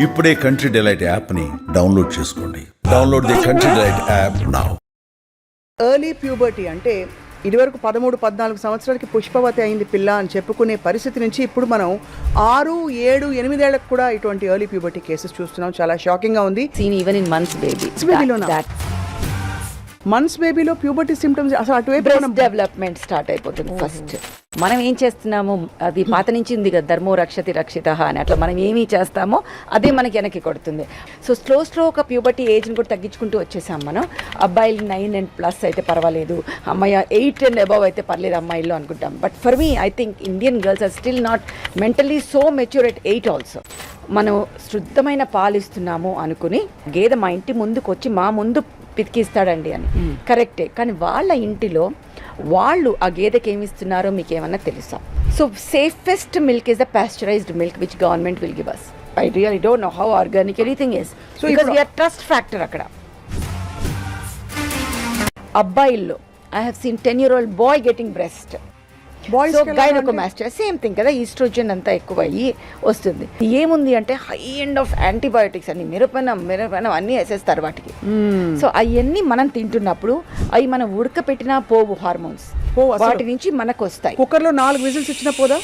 ఇప్పుడే country delight యాప్ని download చేసుకోండి. Download the country delight app now. Early puberty అంటే ఇదివరకు 13-14 సంవత్సరాలకి పుష్పవతి అయింది పిల్ల అని చెప్పుకునే పరిస్థితి నుంచి ఇప్పుడు మనం 6, 7, 8 ఏళ్లకు కూడా ఇటువంటి ఎర్లీ ప్యూబర్టీ కేసెస్ చూస్తున్నాం. చాలా షాకింగ్గా ఉంది. Seen even in months baby. Months బేబీలో ప్యూబర్టీ సిమ్టమ్స్ అసలు అటువైపు బ్రెస్ట్ డెవలప్మెంట్ స్టార్ట్ అయిపోతుంది ఫస్ట్. మనం ఏం చేస్తున్నాము, అది పాత నుంచి ఉంది కదా, ధర్మో రక్షతి రక్షితః అని, అట్లా మనం ఏమి చేస్తామో అదే మనకి వెనక్కి కొడుతుంది. సో స్లో ఒక ప్యూబర్టీ ఏజ్ని కూడా తగ్గించుకుంటూ వచ్చేసాం మనం. అబ్బాయిలు 9+ అయితే పర్వాలేదు, అమ్మాయి 8 and above అయితే పర్లేదు అమ్మాయిల్లో అనుకుంటాం. But for me I think Indian girls are still not mentally so mature at 8 also. మనం శుద్ధమైన పాలు ఇస్తున్నాము అనుకుని గేదె మా ఇంటి ముందుకు వచ్చి మా ముందు పితికిస్తాడండి అని కరెక్టే, కానీ వాళ్ళ ఇంటిలో వాళ్ళు ఆ గేదెకి ఏమి ఇస్తున్నారో మీకు ఏమన్నా తెలుసా? So safest milk is the pasteurised milk which government will give us. I really don't know how organic anything is, so because your trust factor అక్కడ. అబ్బాయిల్లో I have seen 10-year-old boy getting breast. So gynaecomastia same thing కదా, oestrogen అంతా ఎక్కువ అయ్యి వస్తుంది. ఏముంది అంటే high end of antibiotics అన్ని, మిరపనం అన్నీ వేసేస్తారు వాటికి. సో అవన్నీ మనం తింటున్నప్పుడు అవి మనం ఉడకపెట్టినా పోవు హార్మోన్స్, వాటి నుంచి మనకు వస్తాయి. కుక్కర్లో 4 విజిల్స్ ఇచ్చిన పోదు.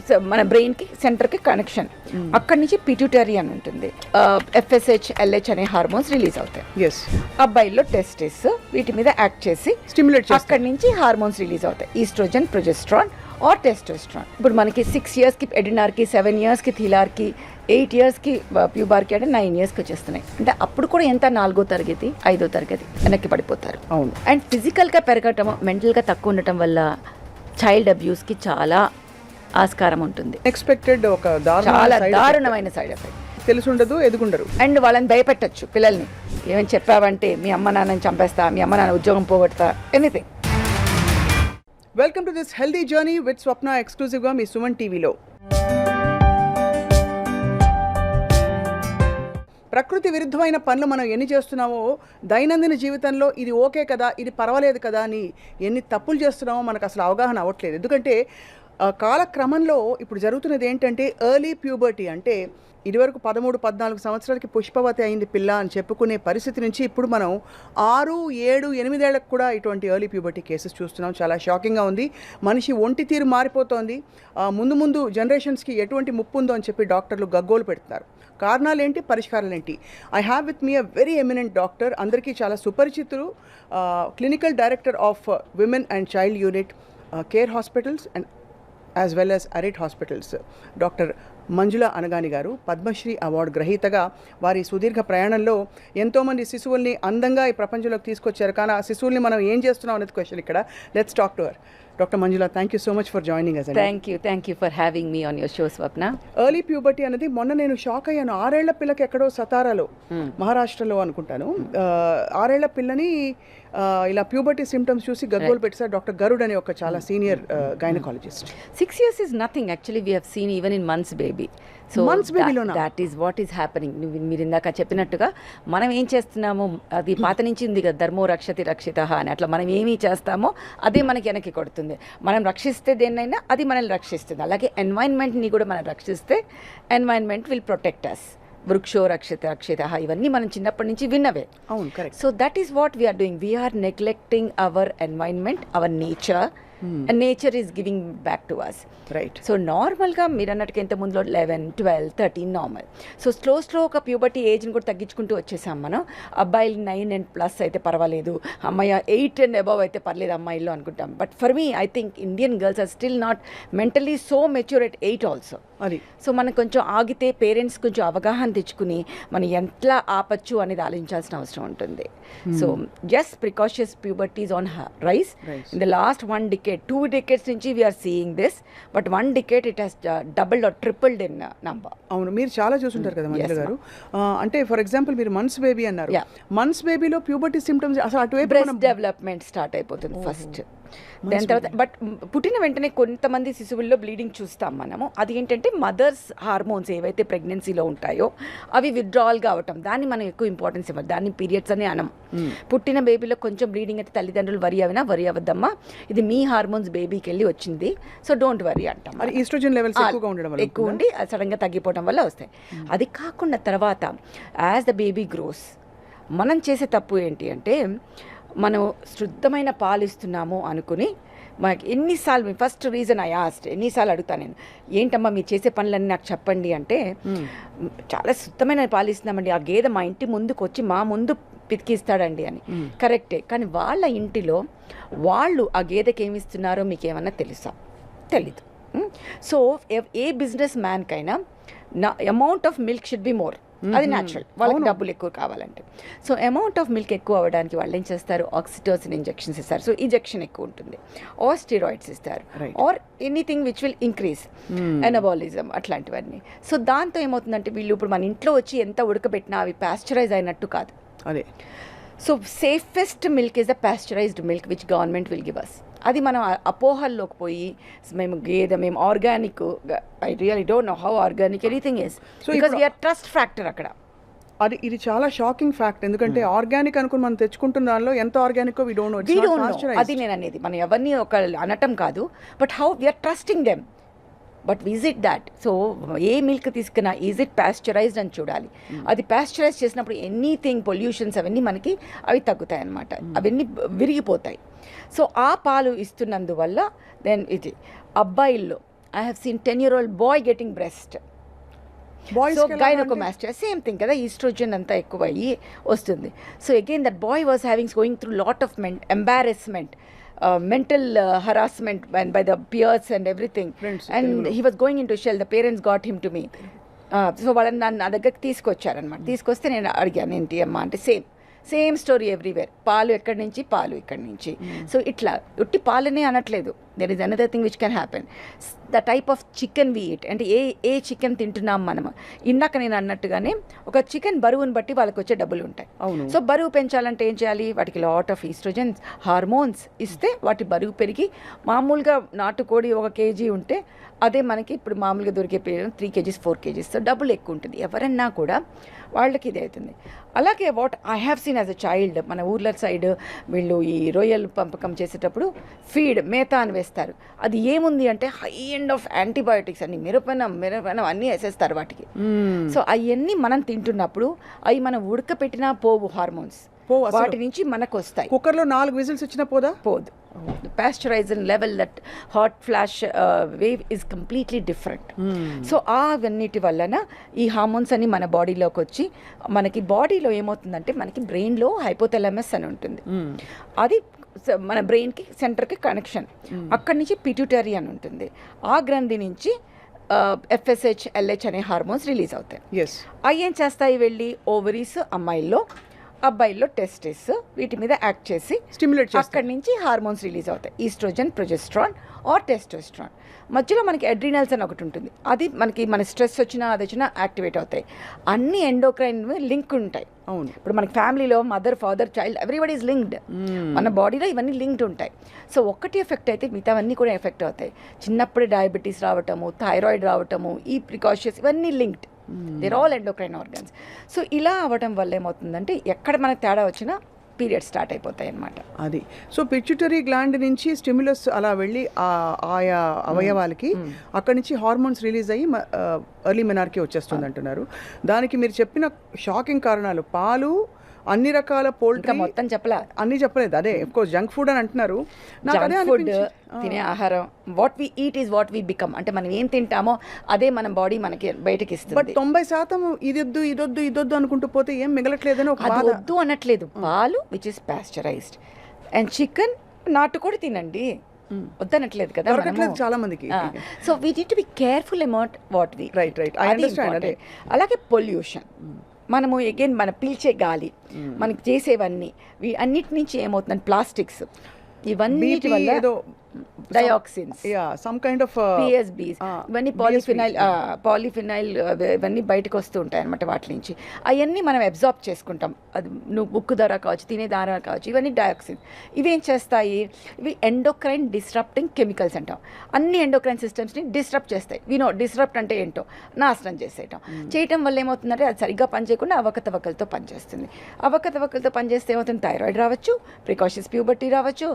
సో మన బ్రెయిన్ కి సెంటర్ కి కనెక్షన్, అక్కడి నుంచి పిట్యూటరీ అని ఉంటుంది, FSH LH అనే హార్మోన్స్ రిలీజ్ అవుతాయి. అబ్బాయిల్లో టెస్టిస్ వీటి మీద యాక్ట్ చేసి స్టిమ్యులేట్, అక్కడి నుంచి హార్మోన్స్ రిలీజ్ అవుతాయి, ఈస్ట్రోజన్, ప్రొజెస్ట్రాన్ ఆర్ టెస్టోస్ట్రాన్. ఇప్పుడు మనకి 6 yearsకి ఎడినార్కి, 7 yearsకి థిలార్కి, 8 yearsకి ప్యూబార్కి, అంటే 9 yearsకి వచ్చేస్తున్నాయి. అంటే అప్పుడు కూడా ఎంత 4వ తరగతి 5వ తరగతి వెనక్కి పడిపోతారు. అవును. అండ్ ఫిజికల్గా పెరగటం, మెంటల్గా తక్కువ ఉండటం వల్ల చైల్డ్ అబ్యూస్కి చాలా ఆస్కారం ఉంటుంది. ఎక్స్పెక్టెడ్ ఒక చాలా దారుణమైన సైడ్ ఎఫెక్ట్. తెలుసుండదు, ఎదుగుండరు. అండ్ వాళ్ళని భయపెట్టచ్చు పిల్లల్ని. ఏమని చెప్పావంటే మీ అమ్మ నాన్నని చంపేస్తా, మీ అమ్మ నాన్న ఉద్యోగం పోగొడతా, anything. Welcome to this healthy journey with Swapna, ఎక్స్క్లూజివ్గా మీ సుమన్ టీవీలో. ప్రకృతి విరుద్ధమైన పనులు మనం ఎన్ని చేస్తున్నామో, దైనందిన జీవితంలో ఇది ఓకే కదా, ఇది పర్వాలేదు కదా అని ఎన్ని తప్పులు చేస్తున్నామో మనకు అసలు అవగాహన అవ్వట్లేదు. ఎందుకంటే కాలక్రమంలో ఇప్పుడు జరుగుతున్నది ఏంటంటే ఎర్లీ ప్యూబర్టీ అంటే ఇదివరకు 13-14 సంవత్సరాలకి పుష్పవతి అయింది పిల్ల అని చెప్పుకునే పరిస్థితి నుంచి ఇప్పుడు మనం 6, 7, 8 ఏళ్లకు కూడా ఇటువంటి ఎర్లీ ప్యూబర్టీ కేసెస్ చూస్తున్నాం. చాలా షాకింగ్గా ఉంది. మనిషి ఒంటి తీరు మారిపోతోంది. ముందు జనరేషన్స్కి ఎటువంటి ముప్పు ఉందో అని చెప్పి డాక్టర్లు గగ్గోలు పెడుతున్నారు. కారణాలు ఏంటి, పరిష్కారాలు ఏంటి? I have with me a very eminent doctor, అందరికీ చాలా సుపరిచితులు, clinical director of women and child unit, care hospitals and as well as Arete hospitals, doctor Manjula Anagani garu. Padmashri award గ్రహీతగా వారి సుదీర్ఘ ప్రయాణంలో ఎంతోమంది శిశువుల్ని అందంగా ఈ ప్రపంచంలోకి తీసుకొచ్చారు. కానీ ఆ శిశువుల్ని మనం ఏం చేస్తున్నాం అనేది క్వశ్చన్ ఇక్కడ. Let's talk to her. Doctor Manjula, thank you so much for joining us. Thank you for having me on your show Swapna. Early puberty అనేది మొన్న నేను షాక్ అయ్యాను. 6 ఏళ్ల పిల్లకి ఎక్కడో సతారాలో, మహారాష్ట్రలో అనుకుంటాను, 6 ఏళ్ల పిల్లని ఇలా ప్యూబర్టీ సిమ్టమ్స్ చూసి గగ్గోలు పెట్టారు డాక్టర్ గరుడ్ అనే ఒక చాలా senior gynaecologist. 6 years is nothing actually, we have seen even in months baby. So that is what is happening. మీరు ఇందాక చెప్పినట్టుగా మనం ఏం చేస్తున్నాము, అది పాత నుంచి ఉంది కదా, ధర్మో రక్షతి రక్షితః అని, అట్లా మనం ఏమి చేస్తామో అదే మనకి వెనక్కి కొడుతుంది. మనం రక్షిస్తే దేన్నైనా అది మనల్ని రక్షిస్తుంది. అలాగే ఎన్వైరన్మెంట్ని కూడా మనం రక్షిస్తే ఎన్వైరన్మెంట్ విల్ ప్రొటెక్ట్ అస్. వృక్షో రక్షిత ఇవన్నీ మనం చిన్నప్పటి నుంచి విన్నవే. అవును, correct. So that is what we are doing. We are neglecting our environment, our nature, and nature is giving back to us. Right. So నార్మల్గా మీరు అన్నట్టుగా ఇంత ముందులో 11, 12, 13 నార్మల్. సో స్లో ఒక ప్యూబర్టీ ఏజ్ని కూడా తగ్గించుకుంటూ వచ్చేసాం మనం. అబ్బాయిలు 9+ అయితే పర్వాలేదు, అమ్మాయి 8 and above అయితే పర్లేదు అమ్మాయిల్లో అనుకుంటాం. But for me I think Indian girls are still not mentally so mature at 8 also. అది సో మనం కొంచెం ఆగితే పేరెంట్స్ కొంచెం అవగాహన తెచ్చుకుని మనం ఎట్లా ఆపచ్చు అనేది ఆలోచించాల్సిన అవసరం ఉంటుంది. So just precautious puberties on rise in the last 1 decade, 2 decades నుంచి we're seeing this, but 1 decade it has doubled or tripled in number. అవును, మీరు చాలా చూసుంటారు కదా మంజుల గారు. అంటే ఫర్ ఎగ్జాంపుల్ మీరు మంత్స్ బేబీ అన్నారు. మంత్స్ బేబీలో ప్యూబర్టీ సిమ్టమ్స్ అసలు అటువైపు బ్రెస్ట్ డెవలప్మెంట్ స్టార్ట్ అయిపోతుంది ఫస్ట్. దాని తర్వాత బట్ పుట్టిన వెంటనే కొంతమంది శిశువుల్లో బ్లీడింగ్ చూస్తాం మనము. అది ఏంటంటే మదర్స్ హార్మోన్స్ ఏవైతే ప్రెగ్నెన్సీలో ఉంటాయో అవి విత్డ్రావల్గా అవటం, దాన్ని మనం ఎక్కువ ఇంపార్టెన్స్ ఇవ్వాలి. దాన్ని పీరియడ్స్ అని అనం. పుట్టిన బేబీలో కొంచెం బ్లీడింగ్ అయితే తల్లిదండ్రులు వరి అవ్వద్దమ్మా, ఇది మీ హార్మోన్స్ బేబీకి వెళ్ళి వచ్చింది, సో డోంట్ వరీ అంటాం. ఈస్ట్రోజన్ లెవెల్స్ ఎక్కువ ఉండి సడన్గా తగ్గిపోవడం వల్ల వస్తాయి. అది కాకుండా తర్వాత యాజ్ ద బేబీ గ్రోస్ మనం చేసే తప్పు ఏంటి అంటే, మనం శుద్ధమైన పాలు ఇస్తున్నాము అనుకుని మనకి ఎన్నిసార్లు ఫస్ట్ రీజన్ ఎన్నిసార్లు అడుగుతాను నేను, ఏంటమ్మా మీరు చేసే పనులన్నీ నాకు చెప్పండి అంటే, చాలా శుద్ధమైన పాలు ఇస్తున్నామండి, ఆ గేదె మా ఇంటి ముందుకు వచ్చి మా ముందు పితికిస్తాడండి అని. కరెక్టే, కానీ వాళ్ళ ఇంటిలో వాళ్ళు ఆ గేదెకి ఏమి ఇస్తున్నారో మీకు ఏమన్నా తెలీదు. సో ఏ బిజినెస్ మ్యాన్కైనా amount of milk should be more, అది న్యాచురల్, వాళ్ళకి డబ్బులు ఎక్కువ కావాలంటే. సో అమౌంట్ ఆఫ్ మిల్క్ ఎక్కువ అవ్వడానికి వాళ్ళు ఏం చేస్తారు, ఆక్సిటోసిన్ ఇంజెక్షన్స్ ఇస్తారు, సో ఇంజెక్షన్ ఎక్కువ ఉంటుంది, ఆర్ స్టీరాయిడ్స్ ఇస్తారు, or anything which will increase anabolism అట్లాంటివన్నీ. సో దాంతో ఏమవుతుందంటే వీళ్ళు ఇప్పుడు మన ఇంట్లో వచ్చి ఎంత ఉడకబెట్టినా అవి పాస్చరైజ్ అయినట్టు కాదు. అదే so safest milk is the pasteurised milk which government will give us. అది మనం అపోహల్లోకి పోయి మేము organic, I really don't know how organic anything is, because we are trust factor అక్కడ. ఇది చాలా షాకింగ్ ఫ్యాక్ట్, ఎందుకంటే ఆర్గానిక్ అనుకుని మనం తెచ్చుకుంటున్న దానిలో ఎంత ఆర్గానిక్ వి డోంట్ నో. అది నేను అనేది, మనం ఎవరిని ఒక అనటం కాదు, but how we are trusting them, but visit that. So ఏ మిల్క్ తీసుకున్నా ఈజ్ ఇట్ పాస్చరైజ్డ్ అని చూడాలి. అది పాస్చరైజ్ చేసినప్పుడు ఎనీథింగ్ పొల్యూషన్స్ అవన్నీ మనకి అవి తగ్గుతాయి అన్నమాట, అవన్నీ విరిగిపోతాయి. సో ఆ పాలు ఇస్తున్నందువల్ల దెన్ ఇది అబ్బాయిల్లో I have seen 10-year-old boy getting breast. So gynaecomastia same thing కదా, ఈస్ట్రోజన్ అంతా ఎక్కువ అయ్యి వస్తుంది. So again that boy was going through lot of embarrassment, mental harassment by the peers and everything, and he was going into shell. The parents got him to me, so వాళ్ళని నా దగ్గరికి తీసుకొచ్చారనమాట. తీసుకొస్తే నేను అడిగాను ఏంటి అమ్మా అంటే, సేమ్ స్టోరీ ఎవ్రీవేర్, పాలు ఇక్కడి నుంచి. సో ఇట్లా ఉట్టి పాలనే అనట్లేదు, there is another thing which can happen. The type of chicken we eat, అంటే ఏ చికెన్ తింటున్నాం మనం. ఇందాక నేను అన్నట్టుగానే ఒక చికెన్ బరువుని బట్టి వాళ్ళకి వచ్చే డబ్బులు ఉంటాయి. సో బరువు పెంచాలంటే ఏం చేయాలి, వాటికి లాట్ ఆఫ్ ఈస్ట్రోజన్స్ హార్మోన్స్ ఇస్తే వాటి బరువు పెరిగి, మామూలుగా నాటుకోడి 1 kg ఉంటే అదే మనకి ఇప్పుడు మామూలుగా దొరికే 3 kgs 4 kgs, డబ్బులు ఎక్కువ ఉంటుంది. ఎవరన్నా కూడా వాళ్ళకి ఇది అవుతుంది. అలాగే what I have scene as a child, మన ఊర్ల సైడ్ వీళ్ళు ఈ రొయ్యలు పంపకం చేసేటప్పుడు మేత అని వేస్తారు. అది ఏముంది అంటే హై ఎండ్ ఆఫ్ యాంటీబయోటిక్స్ అన్ని, మిరపనం అన్నీ వేసేస్తారు వాటికి. సో అవన్నీ మనం తింటున్నప్పుడు అవి మనం ఉడకపెట్టినా పోవు హార్మోన్స్, వాటి నుంచి మనకు వస్తాయి. కుక్కర్లో 4 విజిల్స్ వచ్చినా పోదు. The pasteurization level, that hot flash wave is completely different. So అవన్నిటి వలన ఈ హార్మోన్స్ అన్ని మన బాడీలోకి వచ్చి, మనకి బాడీలో ఏమవుతుందంటే మనకి బ్రెయిన్లో హైపోథాలమస్ అని ఉంటుంది, అది మన బ్రెయిన్కి సెంటర్కి కనెక్షన్. అక్కడి నుంచి పిట్యూటరీ అని ఉంటుంది, ఆ గ్రంథి నుంచి FSH LH అనే హార్మోన్స్ రిలీజ్ అవుతాయి. అవి ఏం చేస్తాయి, వెళ్ళి ఓవరీస్ అమ్మాయిల్లో, అబ్బాయిల్లో టెస్టిస్, వీటి మీద యాక్ట్ చేసి స్టిమ్యులేట్, అక్కడి నుంచి హార్మోన్స్ రిలీజ్ అవుతాయి, ఈస్ట్రోజన్, ప్రొజెస్ట్రాన్ ఆర్ టెస్టోస్ట్రాన్. మధ్యలో మనకి అడ్రినల్స్ అని ఒకటి ఉంటుంది, అది మనకి మన స్ట్రెస్ వచ్చినా అది వచ్చినా యాక్టివేట్ అవుతాయి. అన్ని ఎండోక్రైన్ లింక్ ఉంటాయి. ఇప్పుడు మనకి ఫ్యామిలీలో mother, father, child, everybody is linked. మన బాడీలో ఇవన్నీ లింక్డ్ ఉంటాయి. సో ఒక్కటి ఎఫెక్ట్ అయితే మిగతావన్నీ కూడా ఎఫెక్ట్ అవుతాయి. చిన్నప్పుడే డయాబెటీస్ రావటము, థైరాయిడ్ రావటము, ఈ ప్రికాషన్స్ ఇవన్నీ linked, there all endocrine organs. So ఇలా అవ్వడం వల్ల ఏమవుతుందంటే ఎక్కడ మనకు తేడా వచ్చినా పీరియడ్ స్టార్ట్ అయిపోతాయి అన్నమాట. అది సో పిట్యూటరీ గ్లాండ్ నుంచి స్టిమ్యులస్ అలా వెళ్ళి ఆయా అవయవాలకి అక్కడి నుంచి హార్మోన్స్ రిలీజ్ అయ్యి ఎర్లీ మెనార్కీ వచ్చేస్తుంది అంటున్నారు. దానికి మీరు చెప్పిన షాకింగ్ కారణాలు, పాలు, అన్ని రకాల పోల్ట్రీ, మొత్తం అన్ని చెప్పలేదు. అదే ఆఫ్ కోర్స్ జంక్ ఫుడ్ అని అంటున్నారు. ఫుడ్ తినే ఆహారం, what we eat is what we become, అంటే మనం ఏం తింటామో అదే మన బాడీ మనకి బయటకి ఇస్తుంది. బట్ 90% ఇదొద్దు అనుకుంటూ పోతే ఏం మిగలట్లేదని ఒక బాధ. వద్దు అనట్లేదు, పాలు which is pasteurized and chicken, నాటుకోడి తినండి, వద్దనట్లేదు కదా చాలా మందికి. So we need to be careful about what we write. I understand. అదే అలాగే పొల్యూషన్, మనము అగైన్ మన పీల్చే గాలి, మనకి చేసేవన్నీ అన్నిటి నుంచి ఏమవుతుందంటే ప్లాస్టిక్స్, ఇవన్నీ వల్ల dioxins, some kind of PSBs, ఇవన్నీ పాలిఫినైల్ ఇవన్నీ బయటకు వస్తూ ఉంటాయి అనమాట వాటి నుంచి. అవన్నీ మనం అబ్జార్బ్ చేసుకుంటాం. అది నువ్వు బుక్ ద్వారా కావచ్చు, తినే ద్వారా కావచ్చు, ఇవన్నీ డయాక్సిన్స్. ఇవేం చేస్తాయి? ఇవి ఎండోక్రైన్ డిస్రప్టింగ్ కెమికల్స్ అంటాం. అన్ని ఎండోక్రైన్ సిస్టమ్స్ని డిస్రప్ట్ చేస్తాయి. డిస్రప్ట్ అంటే ఏంటో నాశనం చేయటం వల్ల ఏమవుతుందంటే అది సరిగ్గా పనిచేయకుండా అవకతవకలతో పనిచేస్తుంది. అవకతవకలతో పనిచేస్తే ఏమవుతుంది? థైరాయిడ్ రావచ్చు, ప్రికాషియస్ ప్యూబర్టీ రావచ్చు.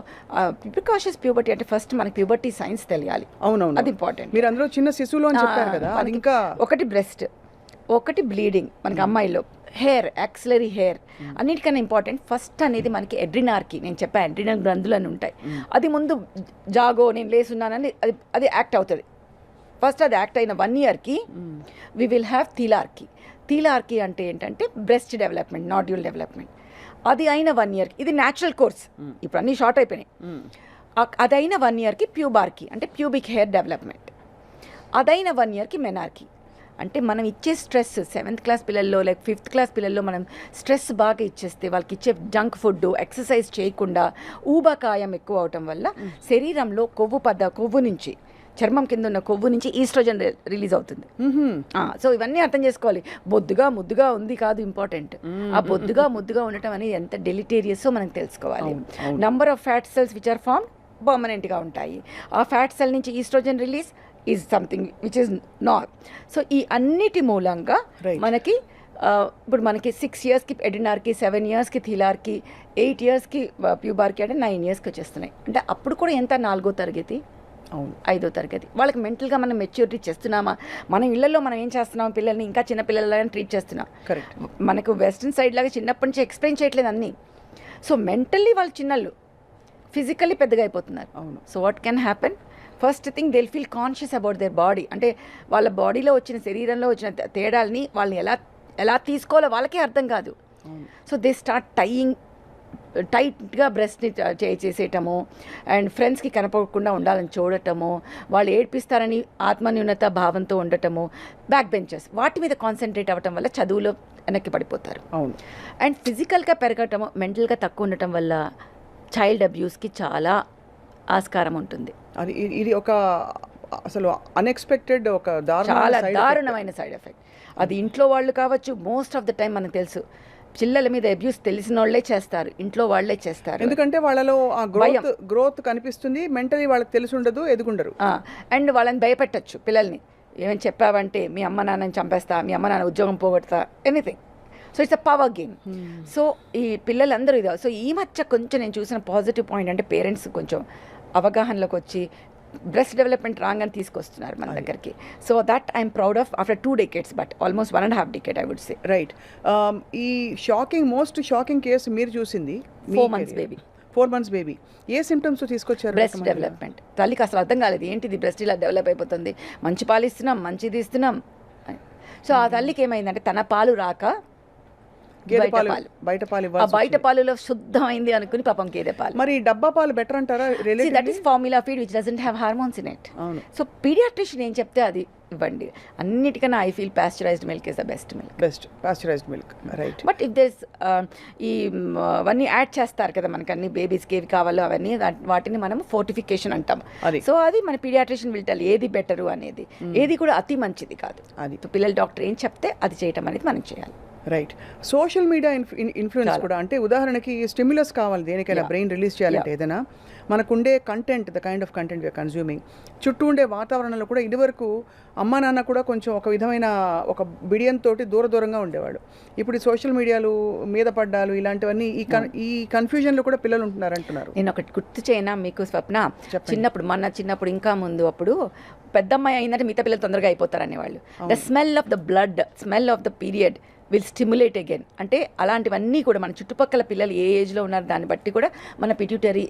ప్రికాషియస్ ప్యూబర్టీ అంటే ఫస్ట్ మనకి ప్యూబర్టీ సైన్స్ తెలియాలి. అవునవును, అది ఇంపార్టెంట్. మీరు అందులో చిన్న శిశువులో అని చెప్పారు కదా, అది ఇంకా ఒకటి బ్రెస్ట్, ఒకటి బ్లీడింగ్ మనకి అమ్మాయిలో, హెయిర్, యాక్సిలరీ హెయిర్. అన్నిటికన్నా ఇంపార్టెంట్ ఫస్ట్ అనేది మనకి ఎడ్రినార్కి. నేను చెప్పాను ఎడ్రినల్ గ్రంథులు అని ఉంటాయి. అది ముందు జాగో నేను లేసున్నానని అది యాక్ట్ అవుతుంది. ఫస్ట్ అది యాక్ట్ అయిన 1 yearకి వి విల్ హ్యావ్ థీలార్కీ అంటే ఏంటంటే బ్రెస్ట్ డెవలప్మెంట్, నాడ్యూల్ డెవలప్మెంట్. అది అయిన 1 yearకి, ఇది న్యాచురల్ కోర్స్, ఇప్పుడు అన్నీ షార్ట్ అయిపోయినాయి. అదైన 1 yearకి ప్యూబార్కీ అంటే ప్యూబిక్ హెయిర్ డెవలప్మెంట్. అదైన 1 yearకి మెనార్కీ అంటే మనం ఇచ్చే స్ట్రెస్ 7th క్లాస్ పిల్లల్లో, లైక్ 5th క్లాస్ పిల్లల్లో మనం స్ట్రెస్ బాగా ఇచ్చేస్తే, వాళ్ళకి ఇచ్చే జంక్ ఫుడ్, ఎక్సర్సైజ్ చేయకుండా ఊబకాయం ఎక్కువ అవటం వల్ల శరీరంలో కొవ్వు నుంచి, చర్మం కింద ఉన్న కొవ్వు నుంచి ఈస్ట్రోజన్ రిలీజ్ అవుతుంది. సో ఇవన్నీ అర్థం చేసుకోవాలి. ముద్దుగా ఉంది కాదు ఇంపార్టెంట్, ఆ ముద్దుగా ఉండటం అనేది ఎంత డెలిటేరియసో మనకు తెలుసుకోవాలి. Number of fat cells which are form పర్మనెంట్గా ఉంటాయి. ఆ ఫ్యాట్ సెల్ నుంచి estrogen release is something which is not. So ఈ అన్నిటి మూలంగా మనకి ఇప్పుడు మనకి 6 yearsకి ఎడినార్కి, 7 yearsకి థీలార్కి, 8 yearsకి ప్యూబార్కి, అంటే 9 yearsకి వచ్చేస్తున్నాయి. అంటే అప్పుడు కూడా ఎంత 4వ తరగతి, 5వ తరగతి. వాళ్ళకి మెంటల్గా మనం మెచ్యూరిటీ చేస్తున్నామా? మనం ఇళ్లలో మనం ఏం చేస్తున్నాం? పిల్లల్ని ఇంకా చిన్న పిల్లలని ట్రీట్ చేస్తున్నాం. కరెక్ట్. మనకు వెస్ట్రన్ సైడ్ లాగా చిన్నప్పటి నుంచి ఎక్స్ప్లెయిన్ చేయట్లేదు అన్నీ. సో మెంటల్లీ వాళ్ళు చిన్నలు, ఫిజికల్లీ పెద్దగా అయిపోతున్నారు. అవును. So what can happen? First thing they feel conscious about their body. అంటే వాళ్ళ బాడీలో వచ్చిన, శరీరంలో వచ్చిన తేడాలని వాళ్ళని ఎలా తీసుకోవాలో వాళ్ళకే అర్థం కాదు. సో దే స్టార్ట్ టైట్గా బ్రెస్ట్ని చేసేయటము, అండ్ ఫ్రెండ్స్కి కనపడకుండా ఉండాలని చూడటము, వాళ్ళు ఏడ్పిస్తారని ఆత్మన్యూనత భావంతో ఉండటము, బ్యాక్ బెంచర్స్, వాటి మీద కాన్సన్ట్రేట్ అవ్వటం వల్ల చదువులో వెనక్కి పడిపోతారు. అవును. అండ్ ఫిజికల్గా పెరగటము, మెంటల్గా తక్కువ ఉండటం వల్ల చైల్డ్ అబ్యూస్కి చాలా ఆస్కారం ఉంటుంది. అది ఇది ఒక అసలు అన్ఎక్స్పెక్టెడ్, ఒక చాలా దారుణమైన సైడ్ ఎఫెక్ట్. అది ఇంట్లో వాళ్ళు కావచ్చు. మోస్ట్ ఆఫ్ ద టైం మనకు తెలుసు పిల్లల మీద అబ్యూస్ తెలిసిన వాళ్ళే చేస్తారు, ఇంట్లో వాళ్ళే చేస్తారు. ఎందుకంటే వాళ్ళలో ఆ గ్రోత్ కనిపిస్తుంది, మెంటలీ వాళ్ళకి తెలిసి ఉండదు, ఎదుగుండరు. అండ్ వాళ్ళని భయపెట్టచ్చు పిల్లల్ని. ఏమని చెప్పావంటే మీ అమ్మ నాన్నని చంపేస్తా, మీ అమ్మ నాన్న ఉద్యోగం పోగొడతా, anything. So it's a power game. So ఈ పిల్లలందరూ ఇది. సో ఈ మధ్య కొంచెం నేను చూసిన పాజిటివ్ పాయింట్ అంటే పేరెంట్స్ కొంచెం అవగాహనలోకి వచ్చి బ్రెస్ట్ డెవలప్మెంట్ రాగానే తీసుకొస్తున్నారు మన దగ్గరికి. So that I'm proud of after 2 decades, but almost 1.5 decade I would say. Right. ఈ మోస్ట్ షాకింగ్ కేసు మీరు చూసింది 4 months బేబీ. 4 months baby. ఏ సిమ్టమ్స్ తీసుకొచ్చారు? Breast development. తల్లికి అసలు అర్థం కాలేదు, ఏంటిది బ్రెస్ట్ ఇలా డెవలప్ అయిపోతుంది, మంచి పాలు ఇస్తున్నాం, మంచిది ఇస్తున్నాం. సో ఆ తల్లికి ఏమైందంటే తన పాలు రాక బయట పాలులో శుద్ధమైంది అనుకుని పాపం గేదె పాలు. మరి డబ్బా పాలు బెటర్ అంటారా? That is formula feed which doesn't have hormones in it. So paediatrician ఏం చెప్తే అది ఇవ్వండి. అన్నిటికన్నా I feel pasteurized milk is the best pasteurized milk. Right. But if this అవన్నీ యాడ్ చేస్తారు కదా మనకి, అన్ని బేబీస్కి ఏవి కావాలో అవన్నీ, వాటిని మనం ఫోర్టిఫికేషన్ అంటాం. సో అది మన పీడియాట్రిషియన్ విల్ టెల్ ఏది బెటరు అనేది. ఏది కూడా అతి మంచిది కాదు. అది పిల్లల డాక్టర్ ఏం చెప్తే అది చేయటం అనేది మనం చేయాలి. రైట్. సోషల్ మీడియా ఇన్ఫ్లుయెన్స్ కూడా, అంటే ఉదాహరణకి స్టిమ్యులస్ కావాలి దేనికైనా, బ్రెయిన్ రిలీజ్ చేయాలంటే ఏదైనా, మనకుండే content, the kind of content we are consuming, చుట్టూ ఉండే వాతావరణంలో కూడా ఇదివరకు అమ్మ నాన్న కూడా కొంచెం ఒక విధమైన ఒక బిడియంతో దూరంగా ఉండేవాడు. ఇప్పుడు సోషల్ మీడియాలు మీద పడ్డాలు ఇలాంటివన్నీ ఈ కన్ఫ్యూజన్లో కూడా పిల్లలు ఉంటున్నారు అంటున్నారు. నేను ఒకటి గుర్తు చేయనా మీకు స్వప్న? చిన్నప్పుడు ఇంకా ముందు అప్పుడు పెద్దమ్మాయి అయిందంటే మిగతా పిల్లలు తొందరగా అయిపోతారు అనేవాళ్ళు. The smell of the blood, smell of the period will stimulate again. అంటే అలాంటివన్నీ కూడా మన చుట్టుపక్కల పిల్లలు ఏ ఏజ్లో ఉన్నారు దాన్ని బట్టి కూడా మన పిట్యూటరీ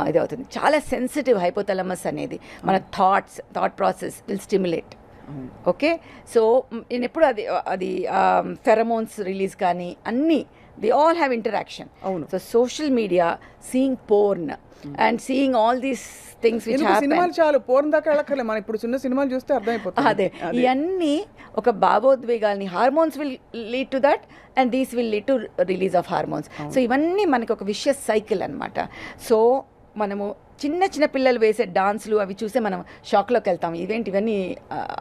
ఇది అవుతుంది. చాలా సెన్సిటివ్ హైపోథాలమస్ అనేది, మన thought process will stimulate. Okay. So నేను ఎప్పుడు అది ఫెరమోన్స్ రిలీజ్ కానీ అన్నీ దే ఆల్ హ్యావ్ ఇంటరాక్షన్. అవును. So social media, seeing porn and seeing all these things which happen. సినిమాలు చాలు, పోర్న్ దాకా వెళ్ళక్కర్లే, మనం ఇప్పుడు చిన్న సినిమాలు చూస్తే అర్థమైపోతుంది. అదే ఇవన్నీ ఒక భావోద్వేగాల్ని, hormones will lead to that and these will lead to release of hormones. So ఇవన్నీ మనకి ఒక విషియస్ సైకిల్ అనమాట. సో మనము చిన్న చిన్న పిల్లలు వేసే డాన్స్లు అవి చూసే మనం షాక్లోకి వెళ్తాం, ఇవేంటి ఇవన్నీ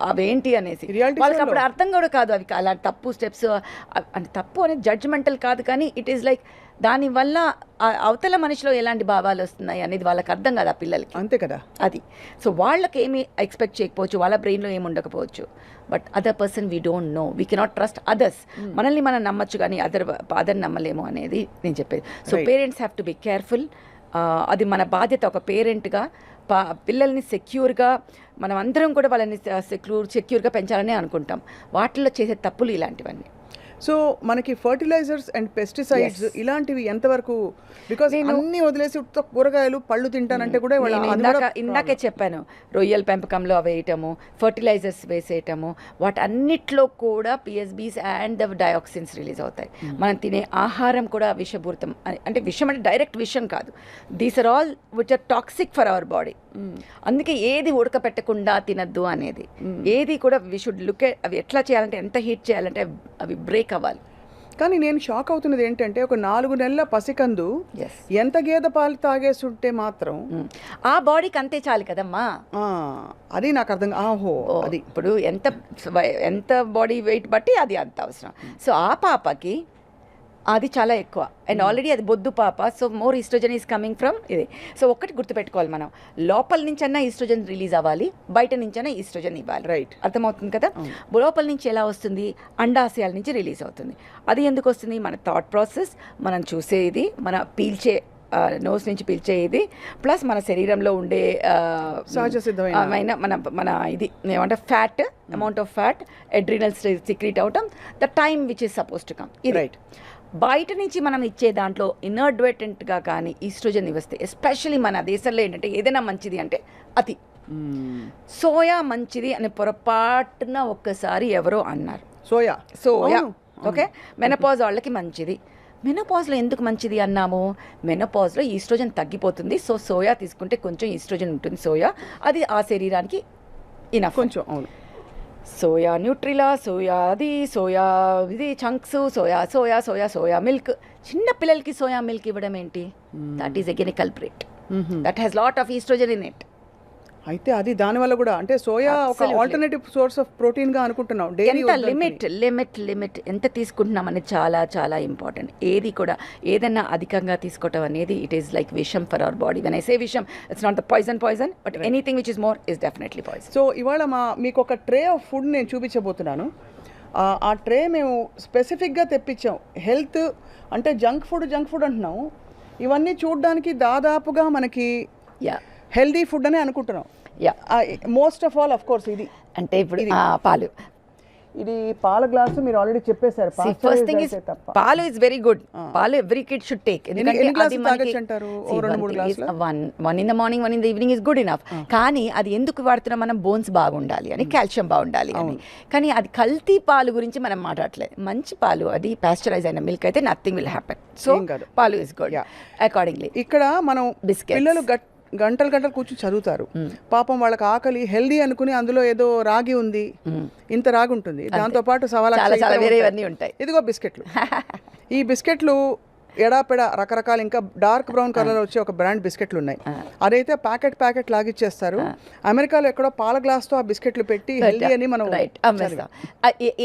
అవేంటి అనేసి. Reality వాళ్ళకి show అప్పుడు లో. అర్థం కూడా కాదు అవి అలా తప్పు స్టెప్స్ అంటే తప్పు అనేది జడ్జ్మెంటల్ కాదు, కానీ ఇట్ ఈస్ లైక్ దానివల్ల అవతల మనిషిలో ఎలాంటి భావాలు వస్తున్నాయి అనేది వాళ్ళకి అర్థం కాదు ఆ పిల్లలకి. అంతే కదా. అది సో వాళ్ళకి ఏమి ఎక్స్పెక్ట్ చేయకపోవచ్చు, వాళ్ళ బ్రెయిన్లో ఏమి ఉండకపోవచ్చు, but other person we don't know, we cannot trust others. మనల్ని మనం నమ్మచ్చు కానీ అదర్ నమ్మలేము అనేది నేను చెప్పేది. So Right. Parents have to be careful. అది మన బాధ్యత ఒక పేరెంట్గా. పిల్లల్ని సెక్యూర్గా మనం అందరం కూడా వాళ్ళని సెక్యూర్గా పెంచాలని అనుకుంటాం, వాటిల్లో చేసే తప్పులు ఇలాంటివన్నీ. సో మనకి ఫర్టిలైజర్స్ అండ్ పెస్టిసైడ్స్ Yes. ఇలాంటివి ఎంతవరకు, బికాస్ అన్ని వదిలేసి ఉత్త కూరగాయలు పళ్ళు తింటానంటే కూడా వాళ్ళ నేను అది కూడా ఇందాకే చెప్పాను, రొయ్యల పెంపకంలో అవి వేయటము, ఫర్టిలైజర్స్ వేసేయటము, వాటన్నిటిలో కూడా PSBs and the dioxins release అవుతాయి. మనం తినే ఆహారం కూడా విషపూరితం, అంటే విషం అంటే డైరెక్ట్ విషం కాదు, these are all which are toxic for our body. అందుకే ఏది ఉడకపెట్టకుండా తినద్దు అనేది, ఏది కూడా వి షుడ్ లుక్ ఎట్ అవి ఎట్లా చేయాలంటే, ఎంత హీట్ చేయాలంటే అవి బ్రేక్ అవ్వాలి. కానీ నేను షాక్ అవుతున్నది ఏంటంటే ఒక 4 నెలల పసికందు Yes. ఎంత గేదె పాలు తాగేస్తుంటే మాత్రం ఆ బాడీకి అంతే చాలు కదమ్మా. ఆ, అది నాకు అర్థం ఆహో అది ఇప్పుడు ఎంత బాడీ వెయిట్ బట్టి అది అంత అవసరం. సో ఆ పాపకి అది చాలా ఎక్కువ, అండ్ ఆల్రెడీ అది బొద్దు పాప, so more estrogen is coming from ఇది. సో ఒక్కటి గుర్తుపెట్టుకోవాలి, మనం లోపల నుంచైనా ఈస్ట్రోజన్ రిలీజ్ అవ్వాలి, బయట నుంచైనా ఈస్ట్రోజన్ ఇవ్వాలి. రైట్. అర్థమవుతుంది కదా. లోపల నుంచి ఎలా వస్తుంది, అండాశయాల నుంచి రిలీజ్ అవుతుంది. అది ఎందుకు వస్తుంది, మన థాట్ ప్రాసెస్, మనం చూసేది, మన పీల్చే నోస్ నుంచి పీల్చేది, ప్లస్ మన శరీరంలో ఉండే సహజ సిద్ధమైన మన ఇది ఏమంటే fat, amount of fat, అడ్రినల్స్ secrete అవటం, the time which is suppose to come. Right. బయట నుంచి మనం ఇచ్చే దాంట్లో ఇన్అడ్వర్టెంట్గా కానీ ఈస్ట్రోజన్ ఇస్తే, ఎస్పెషలీ మన దేశంలో ఏంటంటే ఏదైనా మంచిది అంటే అతి. సోయా మంచిది అని పొరపాటున ఒక్కసారి ఎవరో అన్నారు. సోయా ఓకే, మెనపాజ్ వాళ్ళకి మంచిది. మెనపాజ్లో ఎందుకు మంచిది అన్నాము, మెనపాజ్లో ఈస్ట్రోజన్ తగ్గిపోతుంది, సో సోయా తీసుకుంటే కొంచెం ఈస్ట్రోజన్ ఉంటుంది సోయా, అది ఆ శరీరానికి ఇనఫ్ కొంచెం. అవును. సోయా న్యూట్రిలా, సోయా అది, సోయా ఇది చంక్స్, సోయా మిల్క్. చిన్న పిల్లలకి సోయా మిల్క్ ఇవ్వడం ఏంటి, that is again a culprit, that has lot of estrogen in it. అయితే అది దానివల్ల కూడా అంటే సోయా ఒక ఆల్టర్నేటివ్ సోర్స్ ఆఫ్ ప్రోటీన్ గా అనుకుంటున్నాం. ఎంత లిమిట్ ఎంత తీసుకుంటున్నాం అనేది చాలా చాలా ఇంపార్టెంట్. ఏది కూడా ఏదైనా అధికంగా తీసుకోవటం అనేది ఇట్ ఈస్ లైక్ విషం for our body. When I say విషం, it's not the poison, but anything which is more is definitely poison. So ఇవాళ మీకు ఒక ట్రే ఆఫ్ ఫుడ్ నేను చూపించబోతున్నాను. ఆ ట్రే మేము స్పెసిఫిక్గా తెప్పించాం. హెల్త్ అంటే జంక్ ఫుడ్ అంటున్నాం, ఇవన్నీ చూడడానికి దాదాపుగా మనకి హెల్దీ ఫుడ్ అనే అనుకుంటున్నాం. Most of all, of course ఇది అంటే ఇప్పుడు పాలు, ఇది పాల గ్లాసు మీరు ఆల్రెడీ చెప్పేశారు. ఫస్ట్ థింగ్ ఇస్ పాలు ఇస్ వెరీ గుడ్. పాలు every kid should take. One in the morning, one in the evening is good enough. కానీ అది ఎందుకు వాడుతున్నాం మనం, బోన్స్ బాగుండాలి అని, కాల్షియం బాగుండాలి అని. కానీ అది కల్తీ పాలు గురించి మనం మాట్లాడలేదు. మంచి పాలు, అది పాస్చరైజ్ అయిన మిల్క్ అయితే నథింగ్ విల్ హ్యాపెన్. సో పాలు ఇస్ గుడ్ అకార్డింగ్లీ. ఇక్కడ మనం పిల్లలు గంటలు కూర్చొని చదువుతారు, పాపం వాళ్ళకి ఆకలి, హెల్దీ అనుకుని అందులో ఏదో రాగి ఉంది, ఇంత రాగి ఉంటుంది, దాంతో పాటు ఉంటాయి. ఇదిగో బిస్కెట్లు. ఈ బిస్కెట్లు ఎడాపెడ రకరకాల ఇంకా డార్క్ బ్రౌన్ కలర్ వచ్చే ఒక బ్రాండ్ బిస్కెట్లు ఉన్నాయి. అదైతే ప్యాకెట్ లాగిచ్చేస్తారు. అమెరికాలో ఎక్కడో పాల గ్లాస్ తో ఆ బిస్కెట్లు పెట్టి హెల్దీ అని మనం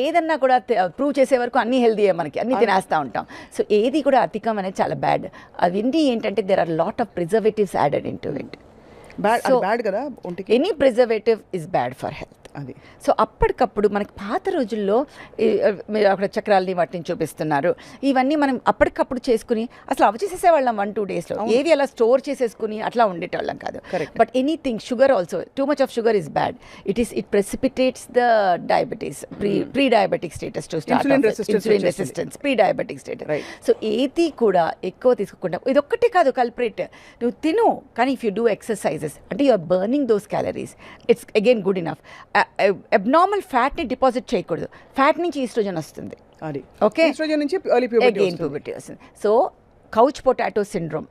ఏదన్నా కూడా ప్రూవ్ చేసే వరకు అన్ని హెల్దీయే, మనకి అన్ని తినేస్తూ ఉంటాం. సో ఏది కూడా అధికం అనేది చాలా బ్యాడ్. అవన్నీ ఏంటంటే there are lot of preservatives added into it. Bad కదా ఒంటికి. Any preservative is bad for health. అది. సో అప్పటికప్పుడు మనకి పాత రోజుల్లో మీరు అక్కడ చక్రాలని వాటిని చూపిస్తున్నారు, ఇవన్నీ మనం అప్పటికప్పుడు చేసుకుని అసలు అవి చేసేసేవాళ్ళం 1-2 డేస్లో. ఏవి అలా స్టోర్ చేసేసుకుని అట్లా ఉండేటోళ్ళం కాదు. But anything, sugar also, too much of sugar is bad. It precipitates the diabetes, pre diabetic status to start, insulin resistance, pre diabetic status. So ఏది కూడా ఎక్కువ తీసుకోకుండా, ఇది ఒక్కటే కాదు కల్ప్రిట్, నువ్వు తిను, కానీ ఇఫ్ యూ డూ ఎక్సర్సైజెస్ అంటే you are burning those calories, it's again good enough. Abnormal ఫ్యాట్ని డిపాజిట్ చేయకూడదు, ఫ్యాట్ నుంచి ఈస్ట్రోజన్ వస్తుంది. అది ఓకే, ఈస్ట్రోజన్ నుంచి ఎర్లీ ప్యూబర్టీ వస్తుంది. సో కౌచ్ పొటాటో సిండ్రోమ్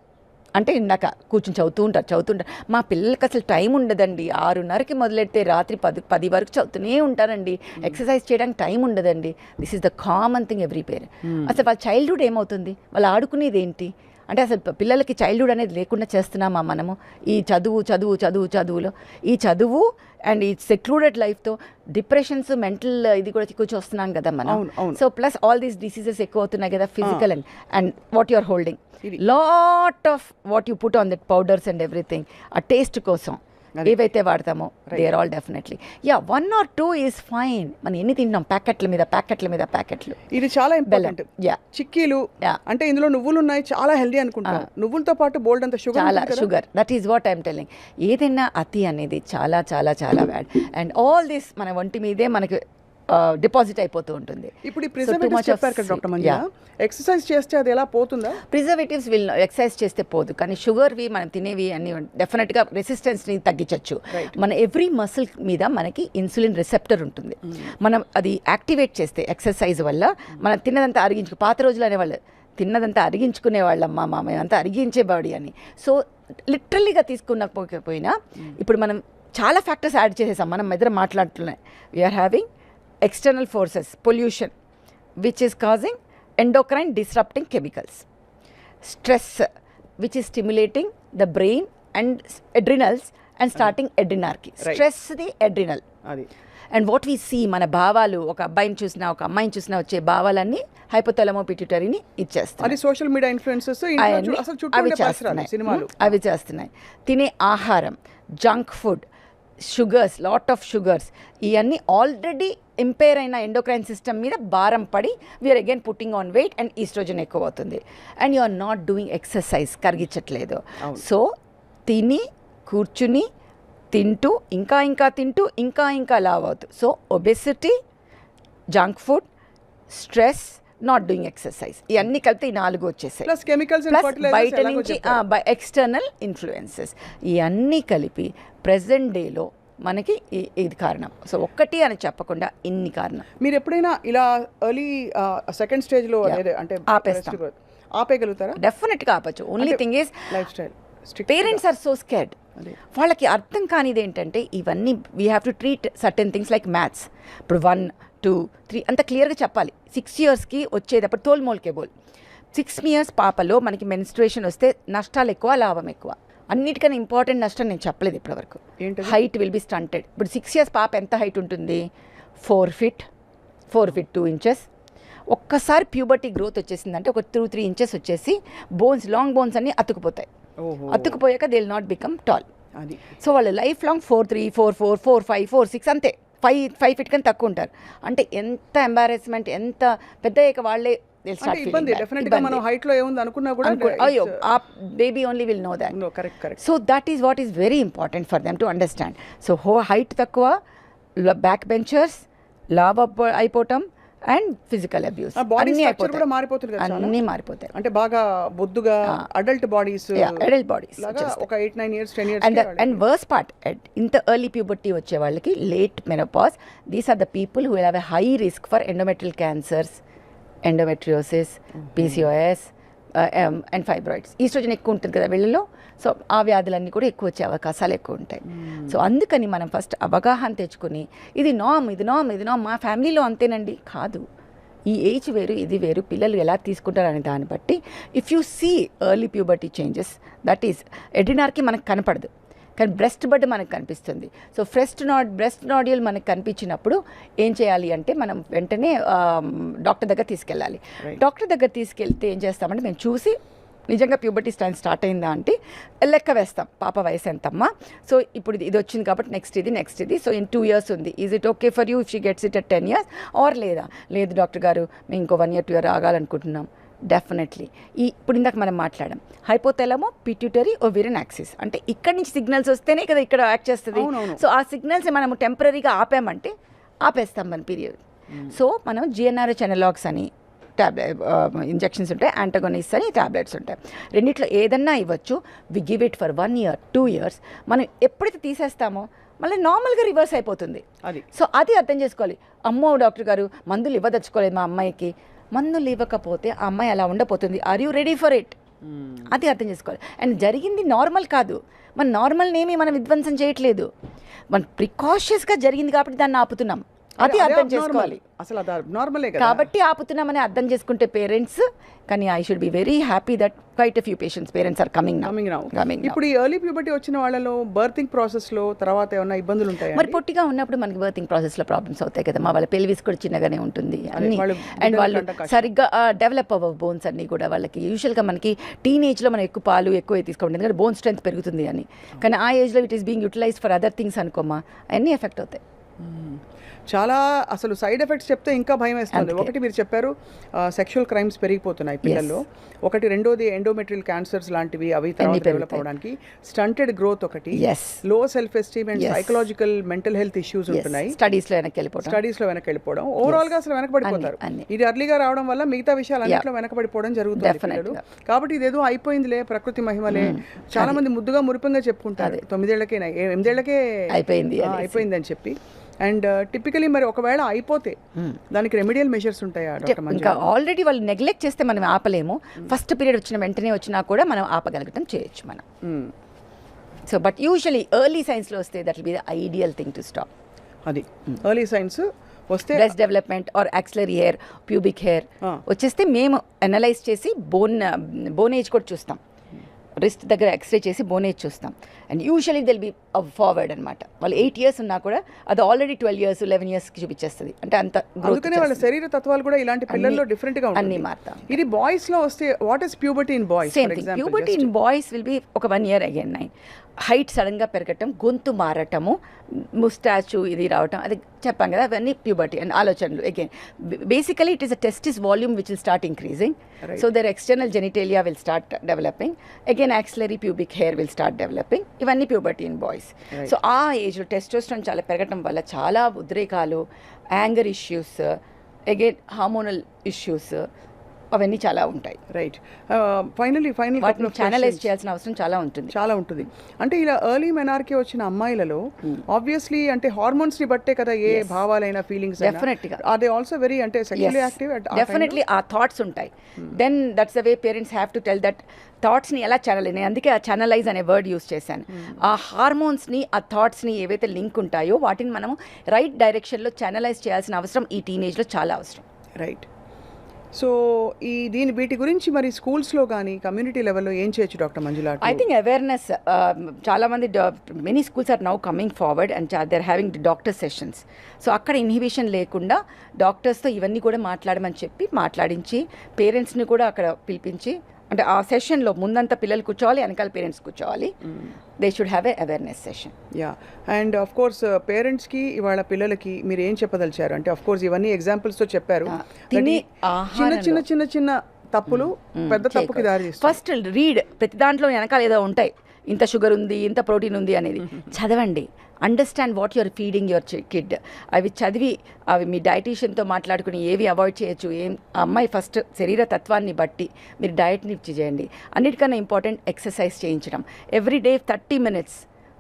అంటే ఇందాక కూర్చొని చదువుతుంటారు. మా పిల్లలకి అసలు టైం ఉండదండి, 6:30కి మొదలెడితే రాత్రి 10 వరకు చదువుతూనే ఉంటారండి, ఎక్సర్సైజ్ చేయడానికి టైం ఉండదండి. This is the common thing every parent. అసలు వాళ్ళ చైల్డ్హుడ్ ఏమవుతుంది, వాళ్ళు ఆడుకునేది ఏంటి, అంటే అసలు పిల్లలకి చైల్డ్హుడ్ అనేది లేకుండా చేస్తున్నామా మనము ఈ చదువులో ఈ చదువు అండ్ ఈ సెక్లూడెడ్ లైఫ్తో డిప్రెషన్స్ మెంటల్ ఇది కూడా ఎక్కువ చూస్తున్నాం కదా మనం. So plus all these diseases ఎక్కువ అవుతున్నాయి కదా, physical and what you are holding lot of what you put on that powders and everything ఆ టేస్ట్ కోసం ఏవైతే వాడతామో they are all definitely 1 or 2 is fine. మనం ఎన్ని తింటాం ప్యాకెట్ల మీద ప్యాకెట్లు. ఇది చాలా ఇంపార్టెంట్. చిక్కీలు అంటే ఇందులో నువ్వులు ఉన్నాయి, చాలా హెల్దీ అనుకుంటాం. నువ్వులతో పాటు బోల్డ్ అంత sugar that is what I'm telling. ఏదైనా అతి అనేది చాలా చాలా చాలా బ్యాడ్. అండ్ ఆల్ దిస్ మన ఒంటి మీదే మనకి డిపాజిట్ అయిపోతూ ఉంటుంది. ఇప్పుడు ఈ ప్రిజర్వేటివ్స్ చెప్పారు కదా డాక్టర్ మంజుల, ఎక్సర్సైజ్ చేస్తే అది ఎలా పోతుందా? ప్రిజర్వేటివ్స్ ఎక్సర్సైజ్ చేస్తే పోదు, కానీ షుగర్వి మనం తినేవి అన్ని డెఫినెట్గా రెసిస్టెన్స్ని తగ్గించవచ్చు. మన ఎవ్రీ మసిల్ మీద మనకి ఇన్సులిన్ రిసెప్టర్ ఉంటుంది. మనం అది యాక్టివేట్ చేస్తే ఎక్సర్సైజ్ వల్ల మనం తిన్నదంతా పాత రోజులు అనేవాళ్ళు తిన్నదంతా అరిగించుకునే వాళ్ళమ్మా మేమంతా అరిగించే బాడీ అని. సో లిటరల్లీగా తీసుకున్నపోయినా ఇప్పుడు మనం చాలా ఫ్యాక్టర్స్ యాడ్ చేసేసాం. మనం ఎదురు మాట్లాడుతున్నాయి. We're having external forces, pollution, which is causing endocrine disrupting chemicals, stress, which is stimulating the brain and adrenals and starting adrenarchy. Stress the adrenal. And what we see, మన భావాలు, ఒక అబ్బాయిని చూసినా ఒక అమ్మాయిని చూసినా వచ్చే భావాలన్నీ హైపోథాలమో పిట్యూటరీని ఇచ్చేస్తాయి. అది సోషల్ మీడియా ఇన్ఫ్లుయెన్సెస్ అవి చేస్తున్నాయి. తినే ఆహారం, junk food, sugars, lot of sugars, ఇవన్నీ ఆల్రెడీ ఇంపేర్ అయిన ఎండోక్రైన్ సిస్టమ్ మీద భారం పడి we're again putting on weight and oestrogen ఎక్కువ అవుతుంది. And you are not doing exercise, కరిగించట్లేదు. సో తిని కూర్చుని తింటూ ఇంకా తింటూ ఇంకా లావ్ అవుతుంది. So obesity, junk food, stress, not doing exercise, ఇవన్నీ కలిపితే ఈ 4 వచ్చేసాయి. ప్లస్ కెమికల్స్ బయట నుంచి ఎక్స్టర్నల్ ఇన్ఫ్లుయెన్సెస్ ఇవన్నీ కలిపి ప్రెజెంట్ డేలో మనకి ఇది కారణం. సో ఒక్కటి అని చెప్పకుండా ఇన్ని కారణం. మీరు ఎప్పుడైనా ఇలా ఎర్లీ సెకండ్ స్టేజ్లో అంటే ఆపేయగలుగుతారా? డెఫినెట్గా ఆపచ్చు. Only thing is lifestyle. Parents are so scared. వాళ్ళకి అర్థం కానిది ఏంటంటే ఇవన్నీ we have to treat certain things like maths. ఇప్పుడు 1, 2, 3 అంత క్లియర్గా చెప్పాలి. 6 yearsకి వచ్చేటప్పుడు తోల్మోల్కే బోల్. 6 years పాపలో మనకి మెన్స్ట్రుయేషన్ వస్తే నష్టాలు ఎక్కువ, లాభం ఎక్కువ. అన్నిటికన్నా ఇంపార్టెంట్ నష్టం నేను చెప్పలేదు ఇప్పటివరకు. Height will be stunted. ఇప్పుడు 6 years పాప ఎంత హైట్ ఉంటుంది? 4 feet 2 inches. ఒక్కసారి ప్యూబర్టీ గ్రోత్ వచ్చేసిందంటే ఒక 2-3 inches వచ్చేసి బోన్స్, లాంగ్ బోన్స్ అన్నీ అతుకుపోతాయి. అతుకుపోయాక they will not become tall. So వాళ్ళు లైఫ్ లాంగ్ 4'3", 4'4", 4'5", 4'6" అంతే. 5 feet కన్నా తక్కువ ఉంటారు. అంటే ఎంత ఎంబారెస్మెంట్, ఎంత పెద్ద వాళ్ళే ఇబ్బంది. డెఫినెట్గా మనం హైట్ లో ఏముంది అనుకున్నా కూడా అయ్యో ఆ baby only will know that. Correct. So that is what is very important for them to understand. So height తక్కువ, బ్యాక్ బెంచర్స్, లావ్ అయిపోవటం అండ్ ఫిజికల్ అబ్యూస్ అన్నీ మారిపోతాయి. అంటే బాగా బొద్దుగా అడల్ట్ బాడీస్ ఒక 8-9 years 10 years. And worse part, ఇంత ఎర్లీ ప్యూబర్టీ వచ్చే వాళ్ళకి late menopause, these are the people who have a high risk for endometrial cancers, endometriosis, PCOS and fibroids. Estrogen ఎక్కువ ఉంటుంది కదా వీళ్ళలో. సో ఆ వ్యాధులన్నీ కూడా ఎక్కువ వచ్చే అవకాశాలు ఎక్కువ ఉంటాయి. సో అందుకని మనం ఫస్ట్ అవగాహన తెచ్చుకొని ఇది నామ్ మా ఫ్యామిలీలో అంతేనండి కాదు, ఈ ఏజ్ వేరు, ఇది వేరు, పిల్లలు ఎలా తీసుకుంటారు అనే దాన్ని బట్టి if you see early puberty changes, that is adrenarche మనకు కనపడదు కానీ బ్రెస్ట్ బడ్ మనకు కనిపిస్తుంది. సో బ్రెస్ట్ నాడ్యూల్ మనకు కనిపించినప్పుడు ఏం చేయాలి అంటే మనం వెంటనే డాక్టర్ దగ్గర తీసుకెళ్ళాలి. డాక్టర్ దగ్గర తీసుకెళ్తే ఏం చేస్తామంటే మేము చూసి నిజంగా ప్యూబర్టీ స్టార్ట్ అయిందా అంటే లెక్క వేస్తాం, పాప వయసు ఎంతమ్మా, సో ఇప్పుడు ఇది వచ్చింది కాబట్టి నెక్స్ట్ ఇది, సో ఇన్ 2 years ఉంది, is it okay for you if she gets it at 10 years or లేదు డాక్టర్ గారు మేము ఇంకో 1 year 2 year ఆగాలనుకుంటున్నాం. డెఫినెట్లీ ఇప్పుడు ఇందాక మనం మాట్లాడాం హైపోథాలమో పిట్యూటరీ ఓవేరియన్ యాక్సిస్, అంటే ఇక్కడ నుంచి సిగ్నల్స్ వస్తేనే కదా ఇక్కడ యాక్ట్ చేస్తుంది. సో ఆ సిగ్నల్స్ మనము టెంపరీగా ఆపామంటే ఆపేస్తాం మన పీరియడ్. సో మనం GnRH అనలాగ్స్ అని ఇంజెక్షన్స్ ఉంటాయి, యాంటగోనిస్ట్ అని టాబ్లెట్స్ ఉంటాయి. రెండిట్లో ఏదన్నా ఇవ్వచ్చు. We give it for 1 year 2 years. మనం ఎప్పుడైతే తీసేస్తామో మళ్ళీ నార్మల్గా రివర్స్ అయిపోతుంది. సో అది అర్థం చేసుకోవాలి. అమ్మో డాక్టర్ గారు మందులు ఇవ్వదలుచుకోలేదు మా అమ్మాయికి, మందులు ఇవ్వకపోతే ఆ అమ్మాయి అలా ఉండపోతుంది. Are you ready for it? అది అర్థం చేసుకోవాలి. అండ్ జరిగింది నార్మల్ కాదు, మన నార్మల్నేమి మనం విధ్వంసం చేయట్లేదు, మన ప్రికాషియస్గా జరిగింది కాబట్టి దాన్ని ఆపుతున్నాం. అది అదే అర్థం abnormal. చేసుకోవాలి. అసలు అది నార్మలే కదా. కాబట్టి ఆపుతున్నామని అర్థం చేసుకుంటే పేరెంట్స్, కానీ I should be very happy that quite a few parents are coming coming now. ఇప్పుడు ఈ ఎర్లీ ప్యూబర్టీ వచ్చిన వాళ్ళలో బర్తింగ్ ప్రాసెస్ లో తర్వాత ఏమైనా ఇబ్బందులు ఉంటాయా? మరి పొట్టిగా ఉన్నప్పుడు మనకి బర్తింగ్ ప్రాసెస్ లో ప్రాబ్లమ్స్ అవుతాయి కదా. వాళ్ళ పెల్విస్ కూడా చిన్నగానే ఉంటుంది అన్ని, వాళ్ళు అండ్ వాళ్ళు సరిగ్గా డెవలప్ అవ్వవు బోన్స్ అన్ని కూడా. వాళ్ళకి యూజువల్గా మనకి టీనేజ్ లో మనం ఎక్కువ పాలు ఎక్కువ తీసుకోండి, ఎందుకంటే బోన్ స్ట్రెంత్ పెరుగుతుంది అని. కానీ ఆ ఏజ్ లో it is being utilise for other things అనుకోమా, అన్నీ ఎఫెక్ట్ అవుతాయి. చాలా అసలు సైడ్ ఎఫెక్ట్స్ చెప్తే ఇంకా భయం వేస్తుంది. ఒకటి మీరు చెప్పారు సెక్షువల్ క్రైమ్స్ పెరిగిపోతున్నాయి పిల్లల్లో, ఒకటి రెండోది ఎండోమెట్రియల్ క్యాన్సర్స్ లాంటివి అవి తర్వాత డెవలప్ అవడానికి, స్టంటెడ్ గ్రోత్ ఒకటి, లో self esteem and psychological mental health issues ఉంటున్నాయి. స్టడీస్ లో వెనక్కి వెళ్ళిపోవడం ఓవరాల్ గా అసలు వెనకబడిపోతారు. ఇది అర్లీగా రావడం వల్ల మిగతా విషయాలు అన్నింటిలో వెనకబడిపోవడం జరుగుతుంది పిల్లలు. కాబట్టి ఇదేదో అయిపోయిందిలే, ప్రకృతి మహిమలే. చాలా మంది ముద్దుగా మురిపంగా చెప్పుకుంటారు 9 ఏళ్లకే 8 ఏళ్లకే అయిపోయింది అని చెప్పి. అండ్ టిపికలీ మరి ఒకవేళ అయిపోతే దానికి రెమెడియల్ మెజర్స్ ఉంటాయా డాక్టర్ మంజుల? ఇంకా ఆల్రెడీ వాళ్ళు నెగ్లెక్ట్ చేస్తే మనం ఆపలేము. ఫస్ట్ పీరియడ్ వచ్చిన వెంటనే వచ్చినా కూడా మనం ఆపగలగటం చేయొచ్చు మనం. సో బట్ యూజువలీ ఎర్లీ సైన్స్లో వస్తే that will be the ideal thing to stop. అది ఎర్లీ సైన్స్ వస్తే breast development or axillary hair, pubic hair వచ్చేస్తే మేము అనలైజ్ చేసి బోన్ ఏజ్ కూడా చూస్తాం. రిస్ట్ దగ్గర ఎక్స్రే చేసి బోన్ ఏజ్ చూస్తాం. And usually they'll be forward అనమాట. వాళ్ళు 8 years ఉన్నా కూడా అది ఆల్రెడీ 12 years 11 years చూపించేస్తుంది. అంటే అంత అందుకనే వాళ్ళ శరీర తత్వాలు కూడా ఇలాంటి పిల్లల్లో డిఫరెంట్ గా అన్ని మారుతాం. ఇది బాయ్స్ లో వస్తే what is puberty in boys? Same thing. Puberty in boys will be ఒక 1 year అగైన్ 9. హైట్ సడన్గా పెరగటం, గొంతు మారటము, ముస్టాచు ఇది రావటం, అది చెప్పాం కదా, అవన్నీ ప్యూబర్టీ అండ్ ఆలోచనలు. Again basically it is a testis volume which will start increasing. So their external genitalia will start developing. Again axillary pubic hair will start developing. ఇవన్నీ ప్యూబర్టీ ఇన్ బాయ్స్. సో ఆ ఏజ్లో testosterone చాలా పెరగటం వల్ల చాలా ఉద్రేకాలు, anger issues, again hormonal issues అవన్నీ చాలా ఉంటాయి. రైట్. ఫైనల్ ఛానలైజ్ చేయాల్సిన అవసరం చాలా ఉంటుంది. అంటే ఇలా ఎర్లీ మెనార్కీ వచ్చిన అమ్మాయిలలో ఆబ్వియస్లీ అంటే హార్మోన్స్ ని బట్టే కదా ఏ భావాలైనా ఫీలింగ్స్ డెఫినెట్గా అదే ఆల్సో వెరీ అంటే సెక్షువల్లీ యాక్టివ్ డెఫినెట్లీ ఆ థాట్స్ ఉంటాయి. Then that's the way parents have to tell that థాట్స్ని ఎలా ఛానల్. నేను అందుకే ఆ ఛానలైజ్ అనే వర్డ్ యూస్ చేశాను. ఆ హార్మోన్స్ని ఆ థాట్స్ని ఏవైతే లింక్ ఉంటాయో వాటిని మనము రైట్ డైరెక్షన్లో ఛానలైజ్ చేయాల్సిన అవసరం ఈ టీనేజ్లో చాలా అవసరం. రైట్. సో వీటి గురించి మరి స్కూల్స్లో కానీ కమ్యూనిటీ లెవెల్లో ఏం చేయొచ్చు doctor Manjula? I think awareness చాలా మంది many schools are now coming forward and they are having doctor sessions. సో అక్కడ ఇన్హిబిషన్ లేకుండా డాక్టర్స్తో ఇవన్నీ కూడా మాట్లాడమని చెప్పి మాట్లాడించి పేరెంట్స్ని కూడా అక్కడ పిలిపించి, అంటే ఆ సెషన్లో ముందంతా పిల్లలు కూర్చోవాలి, వెనకాల పేరెంట్స్ కూర్చోవాలి. They should have a awareness session. Yeah. And of course పేరెంట్స్కి ఇవాళ పిల్లలకి మీరు ఏం చెప్పదలిచారు అంటే, ఆఫ్ కోర్స్ ఇవన్నీ ఎగ్జాంపుల్స్తో చెప్పారు. చిన్న తప్పులు పెద్ద తప్పుకి దారి తీస్తాయి. ఫస్ట్ రీడ్, ప్రతి దాంట్లో వెనకాల ఏదో ఉంటాయి, ఇంత షుగర్ ఉంది, ఇంత ప్రోటీన్ ఉంది అనేది చదవండి. Understand what your feeding your kid. అవి చదివి అవి మీ డైటీషియన్తో మాట్లాడుకుని ఏవి అవాయిడ్ చేయొచ్చు, అమ్మాయి ఫస్ట్ శరీర తత్వాన్ని బట్టి మీరు డయట్ని చేయండి. అన్నిటికన్నా ఇంపార్టెంట్ ఎక్సర్సైజ్ చేయించడం. Every day 30 minutes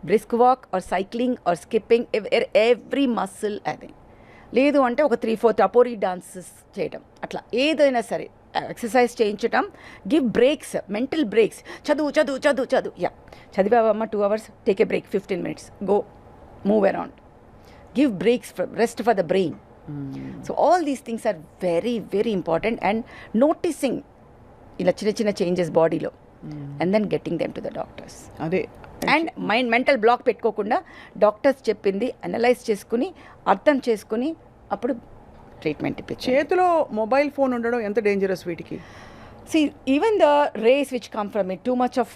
brisk walk or cycling or skipping every muscle. అది లేదు అంటే ఒక 3-4 టపోరీ డాన్సెస్ చేయడం, అట్లా ఏదైనా సరే ఎక్సర్సైజ్ చేయించడం. Give breaks, mental breaks. చదువు యా చదివావమ్మా 2 hours, take a break 15 minutes, go move around, give breaks, rest for the brain. So all these things are very very important, and noticing ila chinna changes body lo and then getting them to the doctors. Ade and mental block పెట్టుకోకుండా doctors చెప్పింది analyse చేసుకుని అర్థం చేసుకుని అప్పుడు treatment ఇప్పించాలి. చేతిలో mobile phone ఉండడం ఎంత dangerous వీటికి? See, even the rays which come from it, too much of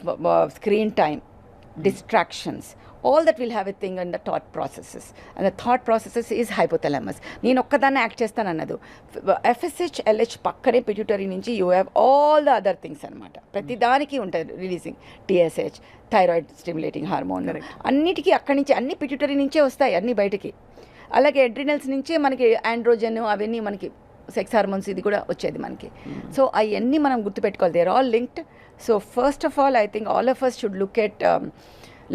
screen time, distractions, all that will have a thing in the thought processes, and the thought processes is hypothalamus. నేను ఒక్కదాన్ని act చేస్తాను అన్నదు. FSH LH పక్కనే pituitary నుంచి you have all the other things అనమాట. ప్రతి దానికి ఉంటుంది releasing TSH, thyroid stimulating hormone, అన్నిటికీ అక్కడి నుంచి అన్ని పిట్యూటరీ నుంచే వస్తాయి అన్ని బయటికి. అలాగే అడ్రినల్స్ నుంచే మనకి ఆండ్రోజన్ అవన్నీ మనకి సెక్స్ హార్మోన్స్ ఇది కూడా వచ్చేది మనకి. సో అవన్నీ మనం గుర్తుపెట్టుకోవాలి, they are all linked. So first of all I think all of us should look at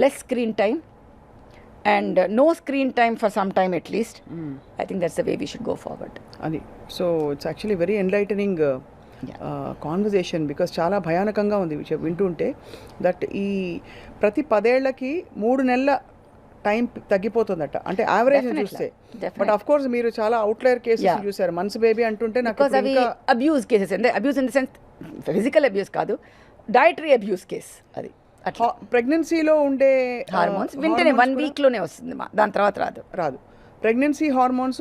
less screen time and no screen time for some time at least. I think that's the way we should go forward. Adi. So it's actually very enlightening conversation, because చాలా భయానకంగా ఉంది వింటుంటే. That ఈ ప్రతి 10 ఏళ్లకి 3 నెలల time తగ్గిపోతుందట అంటే average చూస్తే. But of course మీరు చాలా అవుట్లైర్ కేసెస్ చూసారు. మంత్స్ బేబీ అంటుంటే నాకు బికాస్ అవి అబ్యూస్ కేసెస్ అంటే abuse in the sense physical abuse కాదు, డైటరీ అబ్యూస్ కేస్ అది. అట్లా ప్రెగ్నెన్సీలో ఉండే హార్మోన్స్ వెంటనే 1 వీక్లోనే వస్తుంది, దాని తర్వాత రాదు. ప్రెగ్నెన్సీ హార్మోన్స్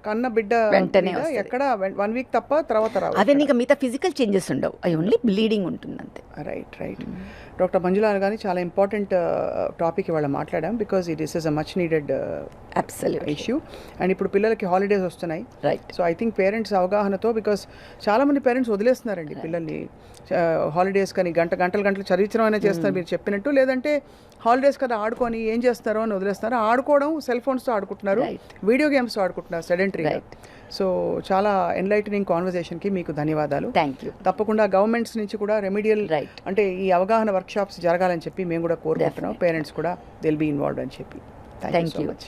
కన్న బిడ్డ వెంటనే మీద వస్తది. ఎక్కడ 1 వీక్ తప్ప తర్వాత రావు. అదే నీకు మిగతా ఫిజికల్ చేంజెస్ ఉండవు, అవి ఓన్లీ బ్లీడింగ్ ఉంటుంది అంతే. రైట్. డాక్టర్ మంజులా గాని చాలా ఇంపార్టెంట్ టాపిక్ ఇవాళ మాట్లాడాం because it is a much needed absolutely issue. And ఇప్పుడు పిల్లలకి హాలిడేస్ వస్తున్నాయి. Right. So I think parents అవగాహనతో, బికాస్ చాలామంది పేరెంట్స్ వదిలేస్తున్నారండి పిల్లల్ని హాలిడేస్ కానీ గంటలు చదివించడం అయినా చేస్తారు మీరు చెప్పినట్టు, లేదంటే హాలిడేస్ కదా ఆడుకొని ఏం చేస్తారో అని వదిలేస్తున్నారు. ఆడుకోవడం సెల్ ఫోన్స్తో ఆడుకుంటున్నారు, వీడియో గేమ్స్తో ఆడుకుంటున్నారు సెడెంటరీ. సో చాలా ఎన్లైటనింగ్ కాన్వర్జేషన్కి మీకు ధన్యవాదాలు. Thank you. తప్పకుండా గవర్నమెంట్స్ నుంచి కూడా రెమిడియల్ అంటే ఈ అవగాహన వర్క్షాప్స్ జరగాలని చెప్పి మేము కూడా కోరుకుంటున్నాం. పేరెంట్స్ కూడా దిల్ బీ ఇన్వాల్వ్డ్ అని చెప్పి. Thank you so much.